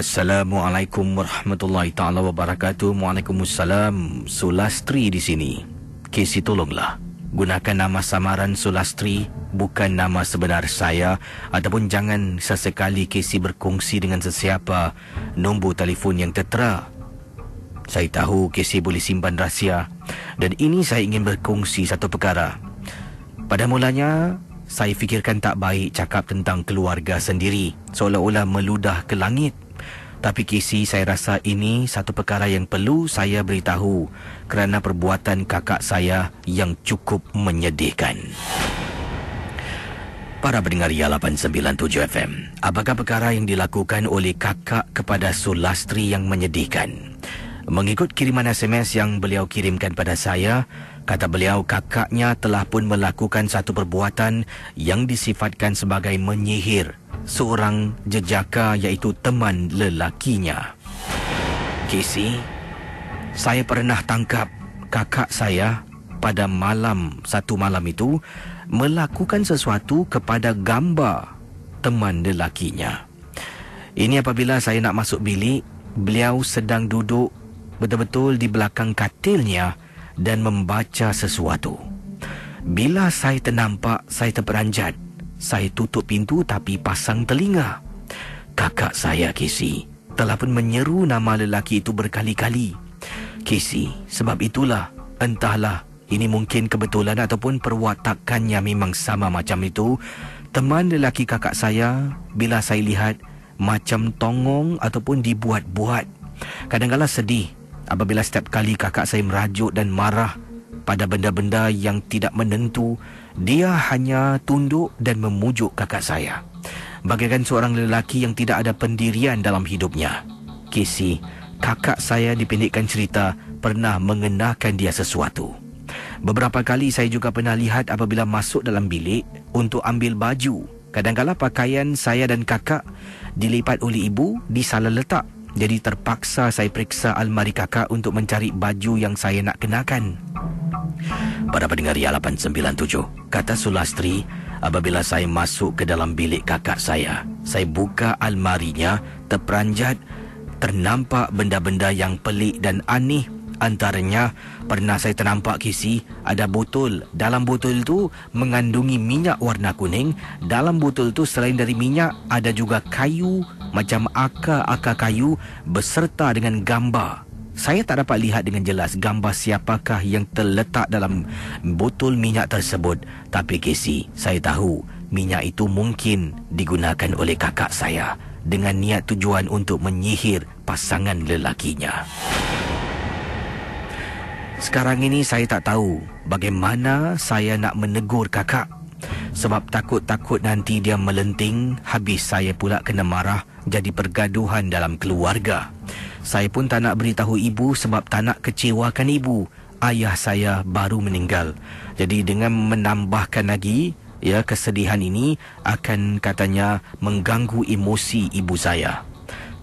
Assalamualaikum warahmatullahi taala wabarakatuh. Waalaikumsalam. Sulastri di sini. Casey, tolonglah gunakan nama samaran Sulastri, bukan nama sebenar saya, ataupun jangan sesekali Casey berkongsi dengan sesiapa nombor telefon yang tertera. Saya tahu Casey boleh simpan rahsia, dan ini saya ingin berkongsi satu perkara. Pada mulanya saya fikirkan tak baik cakap tentang keluarga sendiri, seolah-olah meludah ke langit. Tapi Casey, saya rasa ini satu perkara yang perlu saya beritahu kerana perbuatan kakak saya yang cukup menyedihkan. Para pendengar Ria 897 FM, apakah perkara yang dilakukan oleh kakak kepada Sulastri yang menyedihkan? Mengikut kiriman SMS yang beliau kirimkan pada saya, kata beliau kakaknya telah pun melakukan satu perbuatan yang disifatkan sebagai menyihir seorang jejaka, iaitu teman lelakinya. Casey, saya pernah tangkap kakak saya pada satu malam itu melakukan sesuatu kepada gambar teman lelakinya. Ini apabila saya nak masuk bilik, beliau sedang duduk betul-betul di belakang katilnya dan membaca sesuatu. Bila saya ternampak, saya terperanjat. Saya tutup pintu tapi pasang telinga. Kakak saya, Casey, telah pun menyeru nama lelaki itu berkali-kali. Casey, sebab itulah, entahlah ini mungkin kebetulan ataupun perwatakannya memang sama macam itu, teman lelaki kakak saya, bila saya lihat, macam tongong ataupun dibuat-buat. Kadang-kadang sedih apabila setiap kali kakak saya merajuk dan marah pada benda-benda yang tidak menentu, dia hanya tunduk dan memujuk kakak saya, bagaikan seorang lelaki yang tidak ada pendirian dalam hidupnya. Casey, kakak saya dipendekkan cerita pernah mengenakan dia sesuatu. Beberapa kali saya juga pernah lihat apabila masuk dalam bilik untuk ambil baju, kadang-kadang pakaian saya dan kakak dilipat oleh ibu disalah letak. Jadi terpaksa saya periksa almari kakak untuk mencari baju yang saya nak kenakan. Para pendengar Ria 897, kata Sulastri, apabila saya masuk ke dalam bilik kakak saya buka almarinya, terperanjat, ternampak benda-benda yang pelik dan aneh. Antaranya, pernah saya ternampak, Casey, ada botol. Dalam botol itu mengandungi minyak warna kuning. Dalam botol itu selain dari minyak, ada juga kayu, macam akar-akar kayu beserta dengan gambar. Saya tak dapat lihat dengan jelas gambar siapakah yang terletak dalam botol minyak tersebut. Tapi Casey, saya tahu minyak itu mungkin digunakan oleh kakak saya dengan niat tujuan untuk menyihir pasangan lelakinya. Sekarang ini saya tak tahu bagaimana saya nak menegur kakak, sebab takut-takut nanti dia melenting, habis saya pula kena marah, jadi pergaduhan dalam keluarga. Saya pun tak nak beritahu ibu sebab tak nak kecewakan ibu. Ayah saya baru meninggal. Jadi dengan menambahkan lagi, kesedihan ini akan katanya mengganggu emosi ibu saya.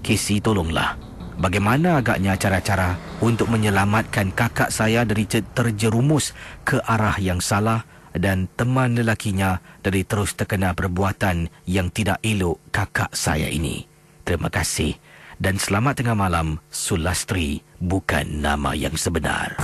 Casey, tolonglah. Bagaimana agaknya cara-cara untuk menyelamatkan kakak saya dari terjerumus ke arah yang salah dan teman lelakinya dari terus terkena perbuatan yang tidak elok kakak saya ini. Terima kasih dan selamat tengah malam. Sulastri bukan nama yang sebenar.